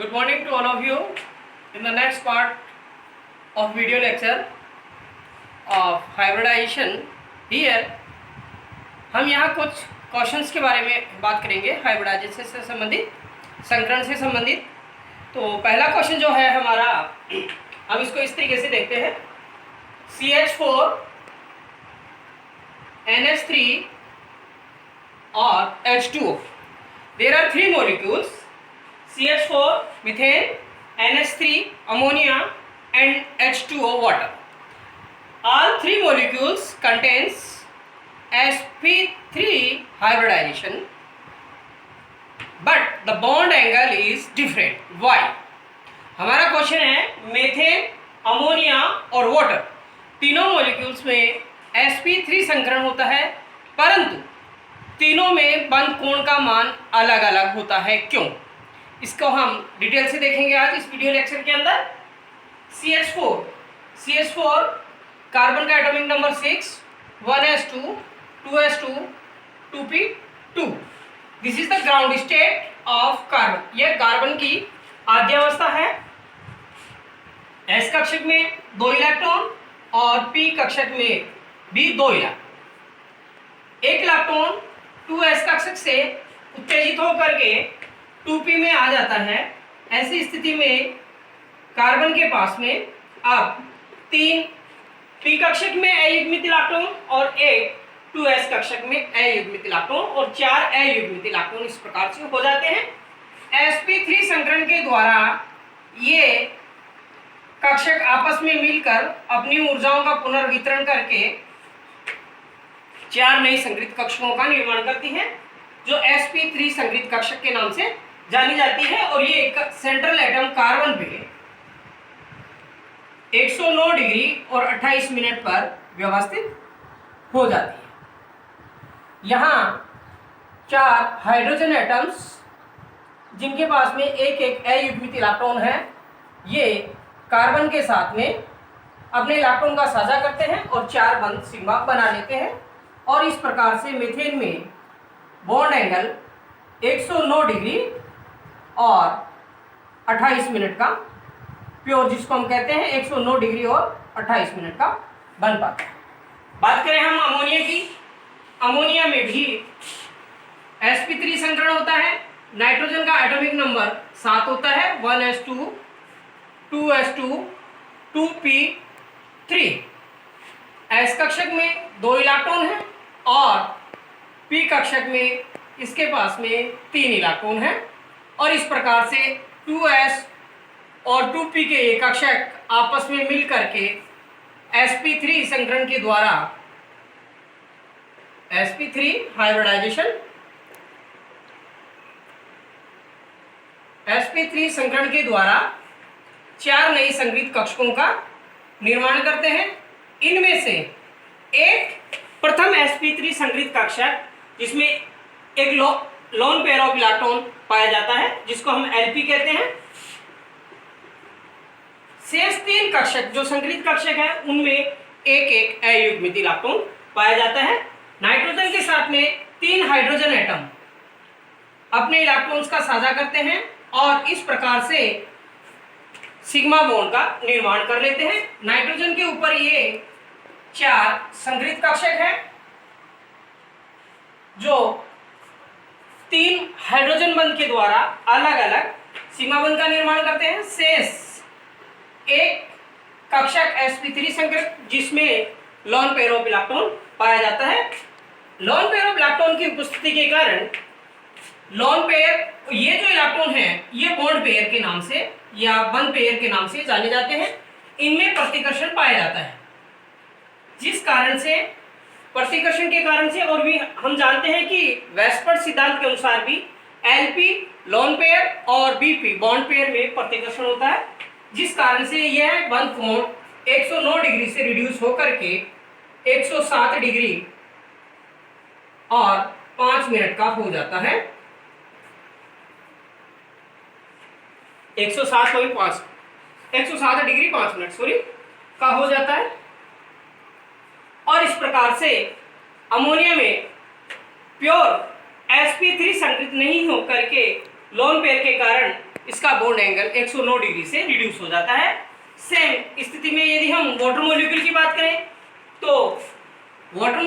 Good morning to all of you. In the next part of video lecture of hybridization, here हम यहाँ कुछ questions के बारे में बात करेंगे हाइब्रिडाइजेशन से संबंधित, संकरण से संबंधित। तो पहला क्वेश्चन जो है हमारा, हम इसको इस तरीके से देखते हैं। CH4 NH3 और H2O. There are three molecules: CH4 methane, NH3 ammonia and H2O water. All three molecules contains sp3 hybridization, but the bond angle is different. Why? हमारा क्वेश्चन है मेथेन, अमोनिया और वाटर तीनों molecules में sp3 संकरण होता है, परंतु तीनों में बंध कोण का मान अलग अलग होता है। क्यों? इसको हम डिटेल से देखेंगे आज इस वीडियो लेक्चर के अंदर। CH4 कार्बन का atomic number 6, 1s2 2s2 2p2। This is the ground state of carbon. यह कार्बन की आद्यावस्था है। s कक्षक में 2 इलेक्ट्रॉन और p कक्षक में भी 2 इलेक्ट्रॉन। एक इलेक्ट्रॉन 2s कक्षक से उत्तेजित होकर के 2p में आ जाता है। ऐसी स्थिति में कार्बन के पास में अब 3 p कक्षक में अयुग्मित इलेक्ट्रॉन और एक 2s कक्षक में अयुग्मित इलेक्ट्रॉन और 4 अयुग्मित इलेक्ट्रॉन इस प्रकार से हो जाते हैं। sp3 संकरण के द्वारा ये कक्षक आपस में मिलकर अपनी ऊर्जाओं का पुनर्वितरण करके 4 नई संकरित कक्षकों का निर्माण करती हैं, जो sp3 संकरित कक्षक के नाम से जानी जाती है। और ये एक सेंट्रल एटम कार्बन पे 109 डिग्री और 28 मिनट पर व्यवस्थित हो जाती है। यहाँ 4 हाइड्रोजन एटम्स जिनके पास में एक अयुग्मित इलेक्ट्रॉन है, ये कार्बन के साथ में अपने इलेक्ट्रॉन का साझा करते हैं और 4 बंध सिग्मा बना लेते हैं। और इस प्रकार से मीथेन में बॉन्ड एंगल 109 डिग्री और 28 मिनट का प्योर, जिसको हम कहते हैं 109 डिग्री और 28 मिनट का बन पाता है। बात करें हम अमोनिया की, अमोनिया में भी sp3 संकरण होता है। नाइट्रोजन का एटॉमिक नंबर 7 होता है, 1s2 2s2 2p3। s कक्षक में 2 इलेक्ट्रॉन है और p कक्षक में इसके पास में 3 इलेक्ट्रॉन है। और इस प्रकार से 2s और 2p के ये कक्षक आपस में मिल करके sp3 संकरण के द्वारा sp3 हाइब्रिडाइजेशन, sp3 संकरण के द्वारा 4 नई संकरित कक्षकों का निर्माण करते हैं। इनमें से एक प्रथम sp3 संकरित कक्षक जिसमें एक लोन पेयर ऑफ इलेक्ट्रॉन पाया जाता है, जिसको हम lp कहते हैं। शेष 3 कक्षक जो संकरित कक्षक है उनमें एक अयुग्मित इलेक्ट्रॉन पाया जाता है। नाइट्रोजन के साथ में 3 हाइड्रोजन एटम अपने इलेक्ट्रॉन्स का साझा करते हैं और इस प्रकार से सिग्मा बॉन्ड का निर्माण कर लेते हैं। नाइट्रोजन के ऊपर ये 4 संकरित कक्षक है जो 3 हाइड्रोजन बंध के द्वारा अलग अलग सिग्मा बंध का निर्माण करते हैं। शेष एक कक्षक sp3 संकरित जिसमें लोन पेयर ऑफ इलेक्ट्रॉन पाया जाता है। लोन पेयर ऑफ इलेक्ट्रॉन की उपस्थिति के कारण लोन पेयर, ये जो इलेक्ट्रॉन है ये बॉन्ड पेयर के नाम से या बंध पेयर के नाम से जाने जाते हैं। इनमें प्रतिकर्षण पाया जाता है, जिस कारण से प्रतिकर्षण के कारण से, और भी हम जानते हैं कि वेस्पर्ड सिद्धांत के अनुसार भी lp लोन पेयर और bp बॉन्ड पेयर में प्रतिकर्षण होता है, जिस कारण से यह बंध कोण 109 डिग्री से रिड्यूस होकर के 107 डिग्री और 5 मिनट का हो जाता है। 107 डिग्री 5 मिनट का हो जाता है। और इस प्रकार से अमोनिया में प्योर sp3 संकरित नहीं होकर के लोन पेयर के कारण इसका बॉन्ड एंगल 109 डिग्री से रिड्यूस हो जाता है। सेम स्थिति में यदि हम वाटर मॉलिक्यूल की बात करें तो वाटर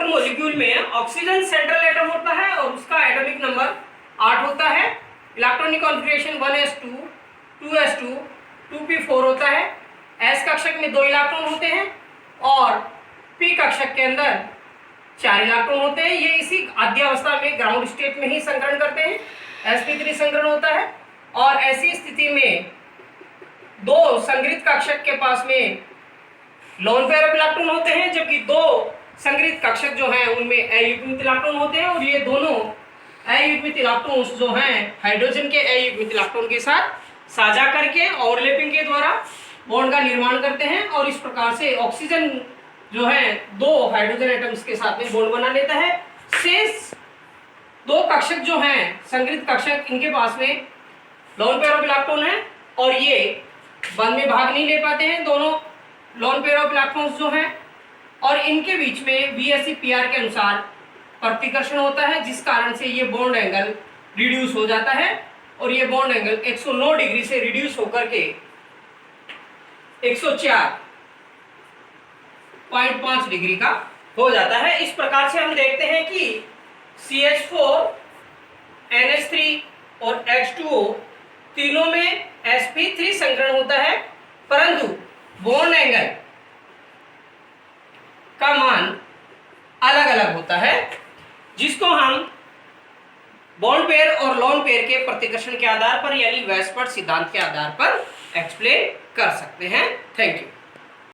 मॉलिक्यूल में ऑक्सीजन सेंट्रल एटम होता है और उसका एटॉमिक नंबर 8 होता है। Electronic configuration 1s2 2s2 2p4 होता है। s कक्षक में 2 इलेक्ट्रॉन होते हैं और p कक्षक के अंदर 4 इलेक्ट्रॉन होते हैं। ये इसी आद्यावस्था में ग्राउंड स्टेट में ही संकरण करते हैं, sp3 संकरण होता है। और ऐसी स्थिति में 2 संग्रहित कक्षक के पास में लोन पेयर ऑफ इलेक्ट्रॉन होते हैं, जबकि 2 संग्रहित कक्षक जो हैं उनमें अयुग्मित इलेक्ट्रॉन होते हैं। और ये दोनों अयुग्मित इलेक्ट्रॉन्स जो हैं हाइड्रोजन के अयुग्मित इलेक्ट्रॉन के साथ साझा करके ओवरलैपिंग के द्वारा बॉन्ड का निर्माण करते हैं और इस प्रकार से ऑक्सीजन जो है 2 हाइड्रोजन एटम्स के साथ में बॉन्ड बना लेता है। शेष 2 कक्षक जो हैं संग्रहित कक्षक, इनके पास में लोन पेयर ऑफ इलेक्ट्रॉन है और ये बंध में भाग नहीं ले पाते हैं, दोनों लोन पेयर ऑफ इलेक्ट्रॉन्स जो हैं। और इनके बीच में VSEPR के अनुसार प्रतिकर्षण होता है, जिस कारण से ये बॉन्ड एंगल रिड्यूस हो जाता है और ये बॉन्ड एंगल 109 डिग्री से रिड्यूस होकर के 104.5 डिग्री का हो जाता है। इस प्रकार से हम देखते हैं कि CH4, NH3 और H2O तीनों में sp3 संकरण होता है, परंतु बॉन्ड एंगल का मान अलग अलग होता है, जिसको हम बॉन्ड पेयर और लोन पेयर के प्रतिकर्षण के आधार पर यानी वेस्पर्ड सिद्धांत के आधार पर एक्सप्लेन कर सकते हैं। Thank you.